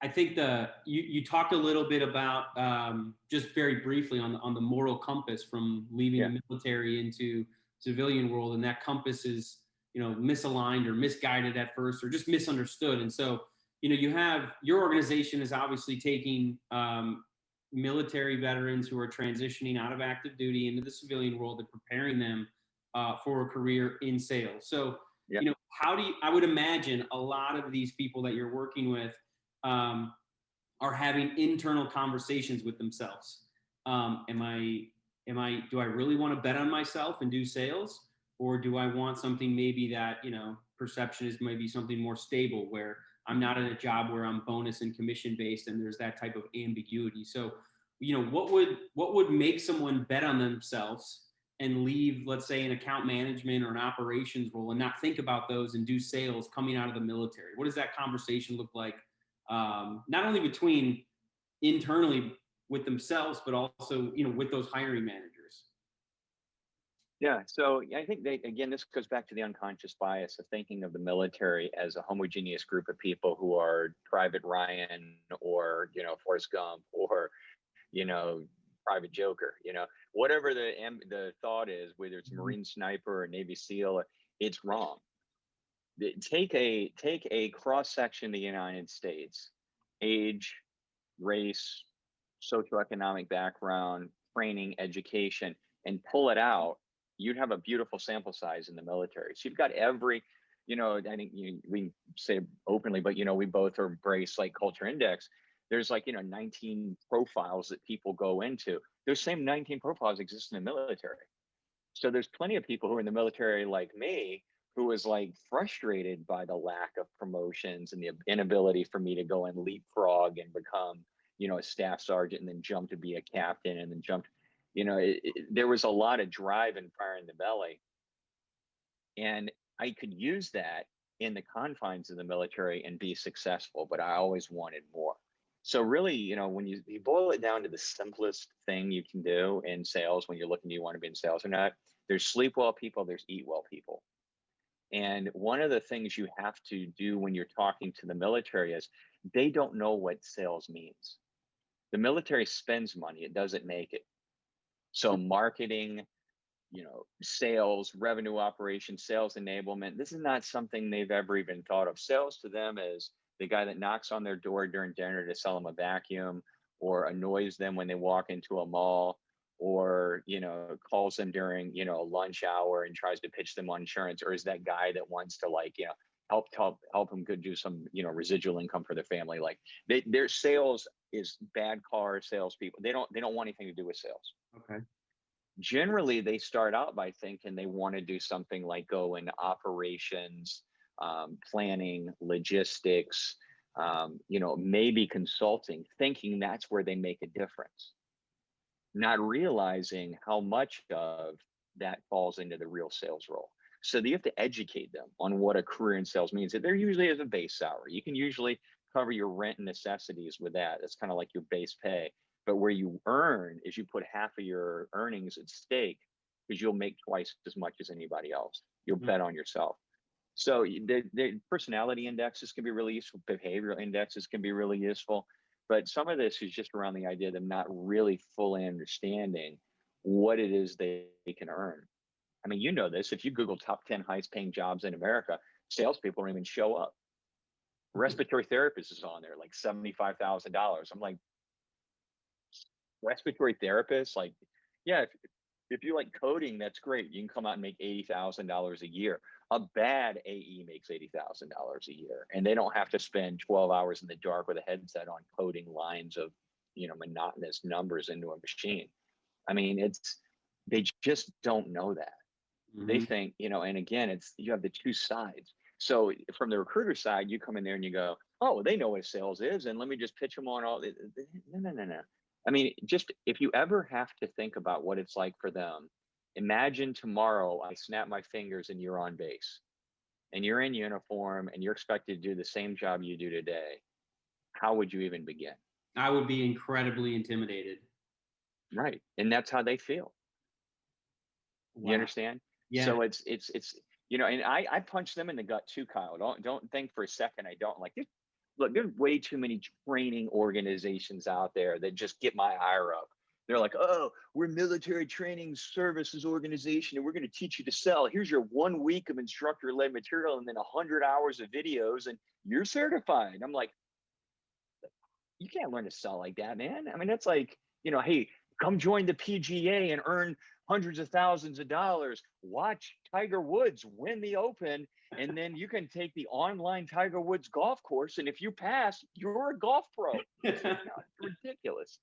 I think you talked a little bit about just very briefly on the moral compass from leaving Yeah. the military into civilian world, and that compass is misaligned or misguided at first or just misunderstood. And so you have your organization is obviously taking military veterans who are transitioning out of active duty into the civilian world and preparing them for a career in sales. So Yeah. I would imagine a lot of these people that you're working with are having internal conversations with themselves. Do I really want to bet on myself and do sales? Or do I want something maybe that, perception is maybe something more stable where I'm not in a job where I'm bonus and commission based and there's that type of ambiguity. So, what would make someone bet on themselves and leave, let's say, an account management or an operations role and not think about those and do sales coming out of the military? What does that conversation look like? Not only between internally with themselves, but also, with those hiring managers. Yeah. So I think again, this goes back to the unconscious bias of thinking of the military as a homogeneous group of people who are Private Ryan or, Forrest Gump or, Private Joker, whatever the thought is, whether it's Marine sniper or Navy SEAL, it's wrong. Take a cross section of the United States, age, race, socioeconomic background, training, education, and pull it out. You'd have a beautiful sample size in the military. So you've got every, I think we say openly, but we both embrace like culture index. There's 19 profiles that people go into. Those same 19 profiles exist in the military. So there's plenty of people who are in the military like me who was frustrated by the lack of promotions and the inability for me to go and leapfrog and become, a staff sergeant and then jump to be a captain and then jump. There was a lot of drive and fire in the belly. And I could use that in the confines of the military and be successful, but I always wanted more. So really, when you boil it down to the simplest thing you can do in sales, when you're looking, do you want to be in sales or not? There's sleep well people, there's eat well people. And one of the things you have to do when you're talking to the military is they don't know what sales means. The military spends money, it doesn't make it. So marketing, sales, revenue operations, sales enablement, this is not something they've ever even thought of. Sales to them is the guy that knocks on their door during dinner to sell them a vacuum or annoys them when they walk into a mall or, calls them during, lunch hour and tries to pitch them on insurance, or is that guy that wants to help them do some, residual income for their family. Their sales is bad car salespeople. They don't want anything to do with sales. Okay. Generally, they start out by thinking they want to do something like go into operations, planning, logistics, maybe consulting, thinking that's where they make a difference, not realizing how much of that falls into the real sales role. So you have to educate them on what a career in sales means. There usually is a base salary. You can usually cover your rent and necessities with that. That's kind of like your base pay. But where you earn is you put half of your earnings at stake because you'll make twice as much as anybody else. You'll bet on yourself. So the personality indexes can be really useful. Behavioral indexes can be really useful. But some of this is just around the idea of them not really fully understanding what it is they can earn. I mean, this, if you Google top 10 highest paying jobs in America, salespeople don't even show up. Respiratory therapist is on there, like $75,000. I'm like, respiratory therapist? Yeah, if you like coding, that's great. You can come out and make $80,000 a year. A bad AE makes $80,000 a year, and they don't have to spend 12 hours in the dark with a headset on coding lines of, monotonous numbers into a machine. I mean, they just don't know that. Mm-hmm. They think, and again, you have the two sides. So from the recruiter side, you come in there and you go, oh, they know what sales is, and let me just pitch them on all. No. I mean, just if you ever have to think about what it's like for them, imagine tomorrow I snap my fingers and you're on base and you're in uniform and you're expected to do the same job you do today. How would you even begin? I would be incredibly intimidated. Right. And that's how they feel. Wow. You understand? Yeah. So it's and I punch them in the gut too, Kyle. Don't think for a second I don't. look, there's way too many training organizations out there that just get my ire up. They're like, oh, we're military training services organization, and we're going to teach you to sell. Here's your 1 week of instructor-led material and then 100 hours of videos, and you're certified. I'm like, you can't learn to sell like that, man. I mean, that's like, hey, come join the PGA and earn hundreds of thousands of dollars. Watch Tiger Woods win the Open, and then you can take the online Tiger Woods golf course, and if you pass, you're a golf pro. It's ridiculous,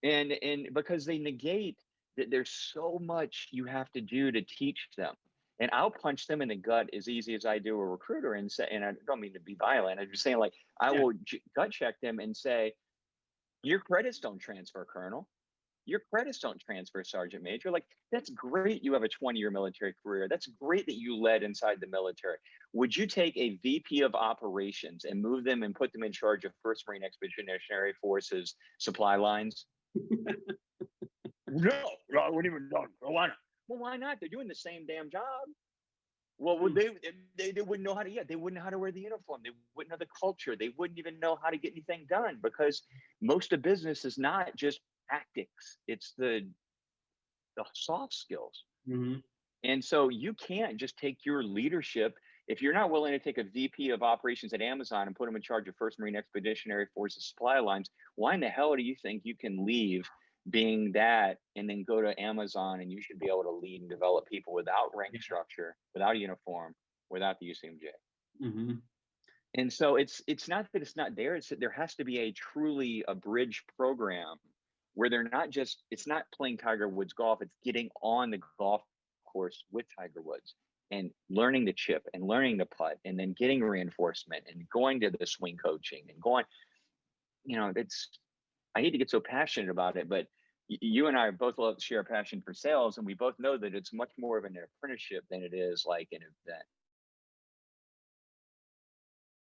and because they negate that there's so much you have to do to teach them. And I'll punch them in the gut as easy as I do a recruiter and say, and I don't mean to be violent, I'm just saying, like, I will gut check them and say, your credits don't transfer, Colonel. Your credits don't transfer, Sergeant Major. Like, that's great you have a 20-year military career. That's great that you led inside the military. Would you take a VP of operations and move them and put them in charge of 1st Marine Expeditionary Forces supply lines? No, I wouldn't even know. Why not? Well, why not? They're doing the same damn job. Well, they wouldn't know how to, they wouldn't know how to wear the uniform. They wouldn't know the culture. They wouldn't even know how to get anything done, because most of business is not just tactics. It's the soft skills. Mm-hmm. And so you can't just take your leadership. If you're not willing to take a VP of operations at Amazon and put them in charge of 1st Marine Expeditionary Forces supply lines, why in the hell do you think you can leave being that and then go to Amazon and you should be able to lead and develop people without rank structure, without a uniform, without the UCMJ? Mm-hmm. And so it's not that it's not there. It's that there has to be a bridge program where it's not playing Tiger Woods golf. It's getting on the golf course with Tiger Woods and learning the chip and learning the putt and then getting reinforcement and going to the swing coaching and going, I hate to get so passionate about it, but you and I both share a passion for sales, and we both know that it's much more of an apprenticeship than it is like an event.